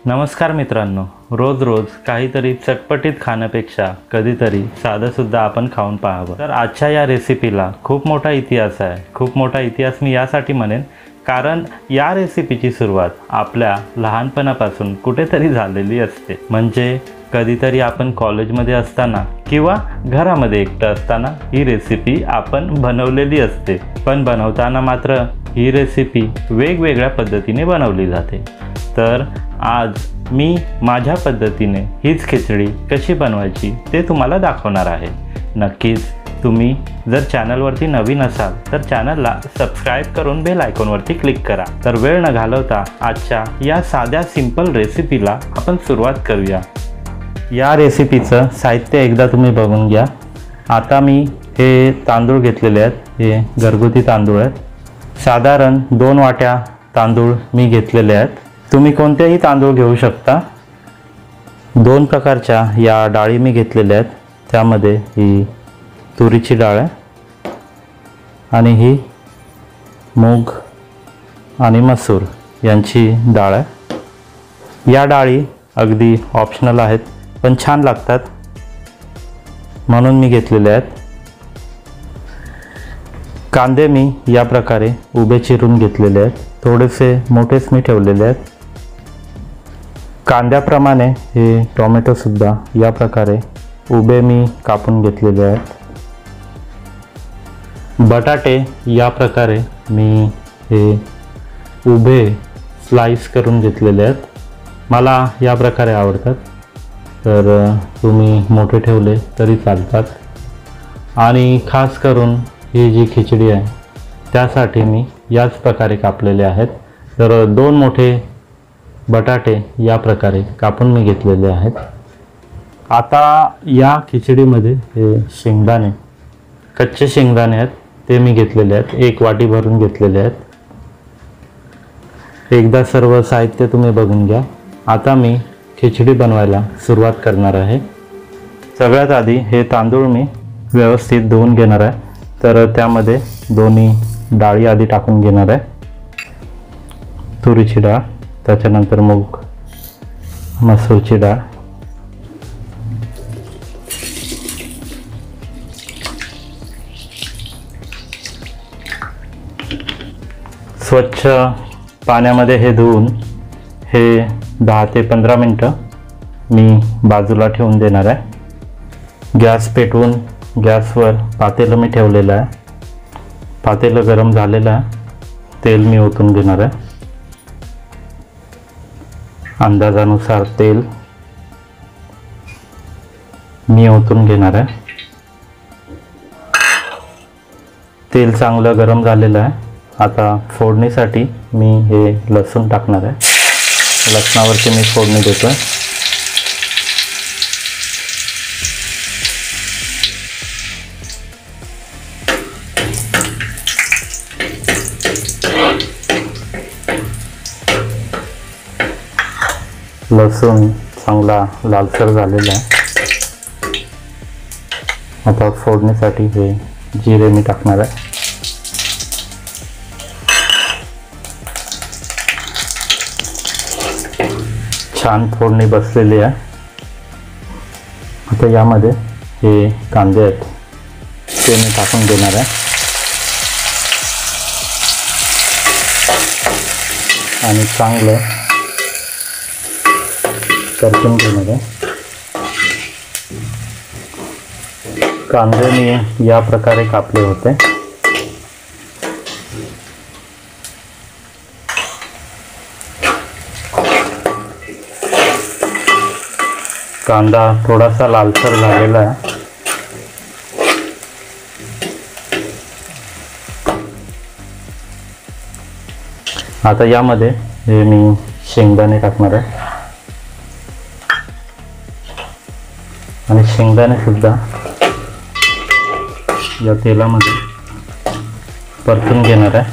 नमस्कार मित्रांनो, रोज रोज काहीतरी चटपटीत खाण्यापेक्षा कधीतरी साधंसुद्धा आपण खाऊन पाहावं. तर आजच्या या रेसिपीला खूप मोठा इतिहास आहे. खूप मोठा इतिहास मी यासाठी म्हणेन कारण या रेसिपीची सुरुवात आपल्या लहानपणापासून कुठेतरी झालेली असते. म्हणजे कधीतरी आपण कॉलेजमध्ये असताना किंवा घरामध्ये एकटं असताना ही रेसिपी आपण बनवलेली असते. पण बनवताना मात्र ही रेसिपी वेगवेगळ्या पद्धतीने बनवली जाते. तर आज मी माझ्या पद्धतीने हीच खिचडी कशी बनवायची ते तुम्हाला दाखवणार आहे. नक्कीच तुम्ही जर चॅनलवरती नवीन असाल तर चॅनलला सबस्क्राईब करून बेल आयकॉनवरती क्लिक करा. तर वेळ न घालवता आजच्या या साध्या सिंपल रेसिपीला आपण सुरुवात करूया. या रेसिपीचं साहित्य एकदा तुम्ही बघून घ्या. आता मी हे तांदूळ घेतलेले आहेत. हे घरगुती तांदूळ आहेत. साधारण 2 वाट्या तांदूळ मी घेतलेले आहेत. तुम्ही कोणतेही तांदूळ घेऊ शकता. 2 प्रकारच्या या डाळी मी घेतलेल्या आहेत. त्यामध्ये ही तुरीची डाळ आहे आणि ही मूग आणि मसूर यांची डाळ आहे. या डाळी अगदी ऑप्शनल आहेत पण छान लागतात म्हणून मी घेतलेले आहेत. कांदे मी या प्रकारे उभे चिरून घेतलेले आहेत. थोडेसे मोठेच मी ठेवलेले आहेत. कांद्याप्रमाणे हे टोमॅटोसुद्धा या प्रकारे उभे मी कापून घेतलेले आहेत. बटाटे या प्रकारे मी हे उभे स्लाइस करून घेतलेले आहेत. मला या प्रकारे आवडतात, तर तुम्ही मोठे ठेवले तरी चालतात. आणि खास करून ही जी खिचडी आहे त्यासाठी मी याच प्रकारे कापलेले आहेत. तर 2 मोठे बटाटे या प्रकारे कापून मी घेतलेले आहेत. आता या खिचडीमध्ये हे शेंगदाणे, कच्चे शेंगदाणे आहेत ते मी घेतलेले आहेत. 1 वाटी भरून घेतलेले आहेत. एकदा सर्व साहित्य तुम्ही बघून घ्या. आता मी खिचडी बनवायला सुरुवात करणार आहे. सगळ्यात आधी हे तांदूळ मी व्यवस्थित धुवून घेणार आहे. तर त्यामध्ये दोन्ही डाळी आधी टाकून घेणार आहे. तुरीची डाळ, त्याच्यानंतर मूग, मसूरची डाळ, स्वच्छ पाण्यामध्ये हे धुवून हे 10 ते 15 मिनटं मी बाजूला ठेवून देणार आहे. गॅस पेटवून गॅसवर पातेलं मी ठेवलेलं आहे. पातेलं गरम झालेलं आहे. तेल मी ओतून घेणार आहे. अंदाजानुसार तेल मी ओतून घेणार आहे. तेल चांगलं गरम झालेलं आहे. आता फोडणीसाठी मी हे लसूण टाकणार आहे. लसणावरती मी फोडणी देतो. लसूण चांगला लालसर झालेला आहे. आता फोडणीसाठी हे जिरे मी टाकणार आहे. छान फोडणी बसलेली आहे. आता यामध्ये हे कांदे आहेत ते मी टाकून देणार आहे आणि चांगलं परतून घेणार आहे. कांदे मी या प्रकारे कापले होते. कांदा थोडासा लालसर झालेला आहे. आता यामध्ये हे मी शेंगदाणे टाकणार आहे आणि शेंगदाणे सुद्धा या तेलामध्ये परतून घेणार आहे.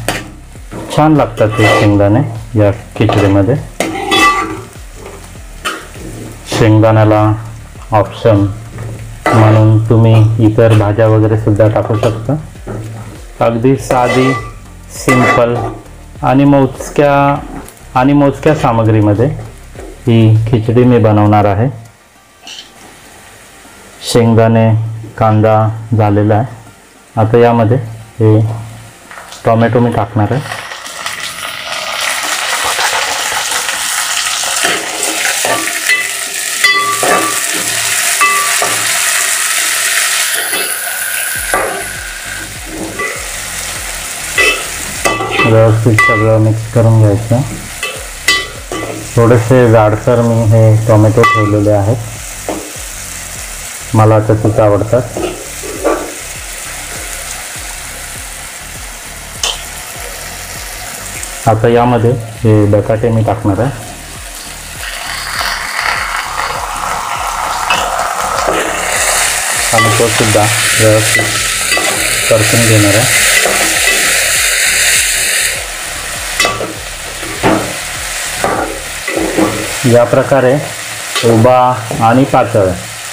छान लागतात हे शेंगदाणे या खिचडीमध्ये. शेंगदाण्याला ऑप्शन म्हणून तुम्ही इतर भाज्या वगैरे सुद्धा टाकू शकता. अगदी साधी, सिंपल आणि मोजक्या सामग्रीमध्ये ही खिचडी मी बनवणार आहे। शेंगदाणे कांदा झालेला आहे। आता यामध्ये हे टोमॅटो मी टाकणार आहे। व्यवस्थित सगळं मिक्स करून घ्यायचं। थोडेसे जाडसर मी हे टोमॅटो ठेवलेले आहेत, मला तसेच आवडतात। आता यामध्ये हे बटाटे मी टाकणार आहे आणि तो सुद्धा व्यवस्थित परतून घेणार आहे। या प्रकारे उभा आणि पातळ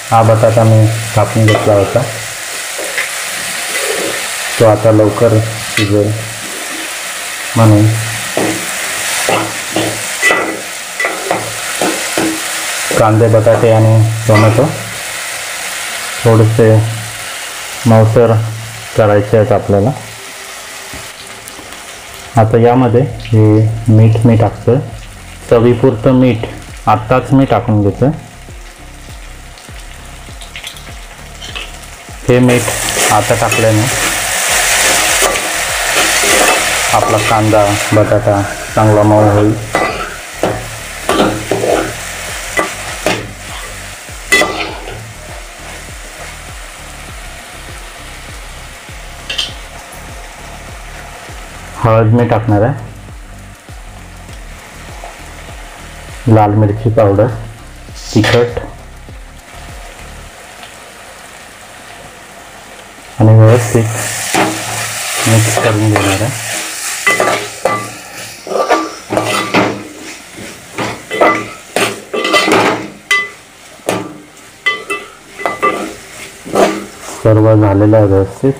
हा बटाटा मी कापून घेतला होता, तो आता लवकर शिजेल म्हणून कांदे बटाटे आणि टोमॅटो थोडेसे मऊसर करायचे आहेत आपल्याला। आता यामध्ये हे मीठ मी टाकतोय, चवीपुरतं मीठ आत्ताच मी टाकून घेतोय। हे मीठ आता टाकल्याने आपला कांदा बटाटा चांगला मऊ होईल। हळद मी टाकणार आहे, लाल मिरची पावडर, तिखट आणि व्यवस्थित मिक्स करून घेणार आहे। सर्व झालेलं आहे व्यवस्थित।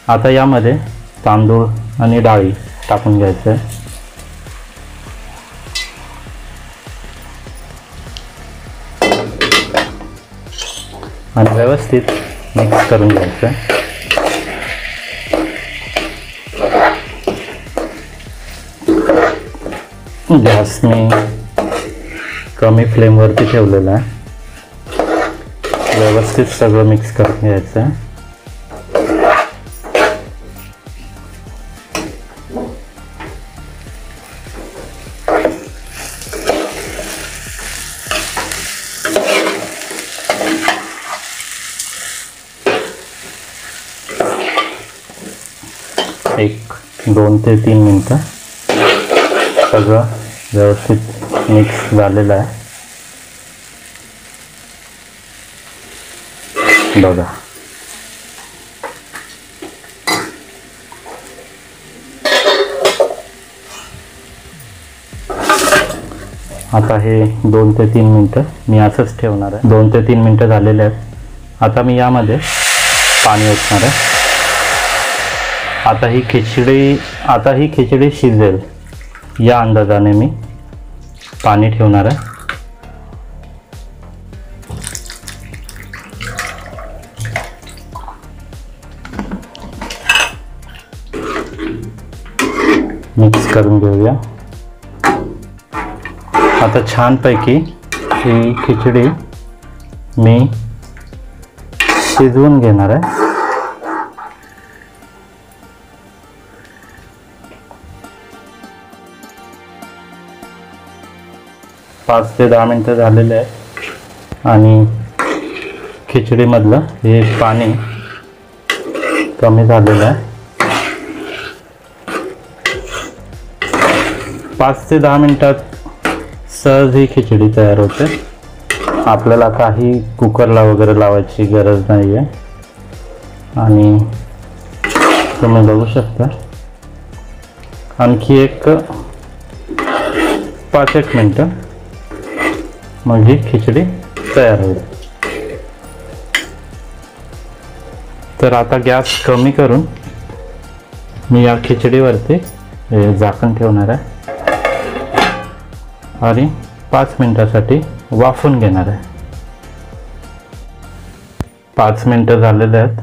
आता यामध्ये तांदूळ आणि डाळी टाकून घ्यायचे आणि व्यवस्थित मिक्स करून घ्यायचं। गॅस मी कमी फ्लेमवरती ठेवलेला आहे, व्यवस्थित सगळं मिक्स करून घ्यायचं आहे। एक 2 ते 3 मिनटं सगळं व्यवस्थित मिक्स झालेलं आहे। बघा आता हे 2 ते 3 मिनटं मी असंच ठेवणार आहे। 2 ते 3 मिनटं झालेले आहेत। आता मी यामध्ये पाणी ओतणार आहे। आता ही खिचडी शिजेल या अंदाजाने मी पाणी ठेवणार आहे। मिक्स करून घेऊया। आता छानपैकी ही खिचडी मी शिजवून घेणार आहे। 5 ते 10 मिनटं झालेले आहेत आणि खिचडीमधलं हे पाणी कमी झालेलं आहे। 5 ते 10 मिनटात सहज ही खिचडी तयार होते। आपल्याला काही कुकरला वगैरे लावायची गरज नाही आहे आणि तुम्ही बघू शकता आणखी एक 5-1 मिनटं मग ही खिचडी तयार होईल। तर आता गॅस कमी करून मी या खिचडीवरती झाकण ठेवणार आहे आणि 5 मिनिटासाठी वाफवून घेणार आहे. 5 मिनिटं झालेले आहेत.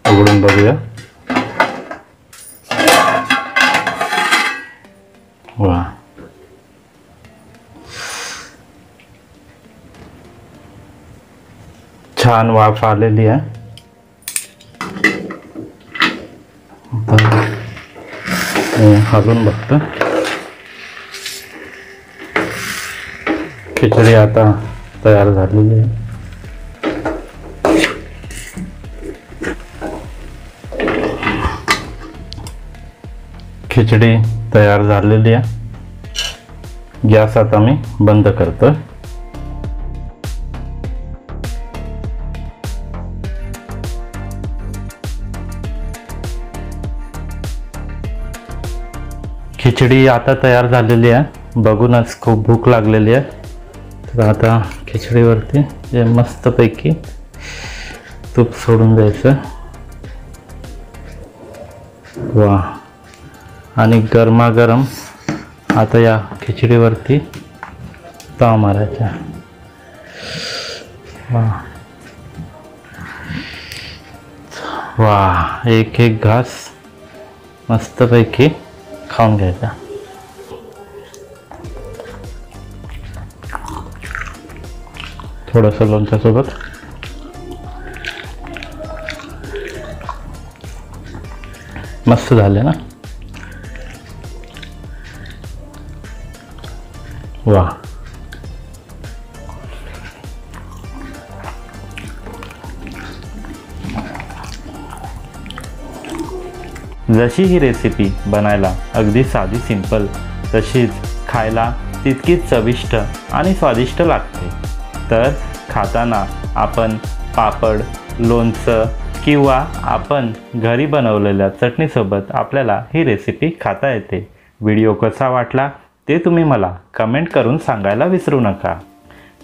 उघडून बघूया. वा, छान वाफ आलेली आहे. हलवून बघतो. खिचडी आता तयार झालेली आहे. खिचडी तयार झालेली आहे. गॅस आता मी बंद करतो. खिचडी आता तयार झालेली आहे. बघूनच खूप भूक लागलेली आहे. तर आता खिचडीवरती हे मस्तपैकी तूप सोडून द्यायचं. वा, आणि गरमागरम आता या खिचडीवरती ताव मारायचा. वा वा, एक एक घास मस्तपैकी खाऊन घ्यायचा. थोडंसं लोणच्यासोबत. मस्त झाले ना. वा, जशी ही रेसिपी बनायला अगदी साधी सिंपल, तशीच खायला तितकीच चविष्ट आणि स्वादिष्ट लागते. तर खाताना आपण पापड, लोणचं किंवा आपण घरी बनवलेल्या चटणीसोबत आपल्याला ही रेसिपी खाता येते. व्हिडिओ कसा वाटला ते तुम्ही मला कमेंट करून सांगायला विसरू नका.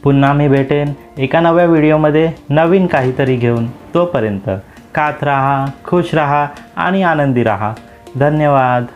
पुन्हा मी भेटेन एका नव्या व्हिडिओमध्ये नवीन काहीतरी घेऊन. तोपर्यंत खात राहा, खुश राहा आणि आनंदी राहा. धन्यवाद.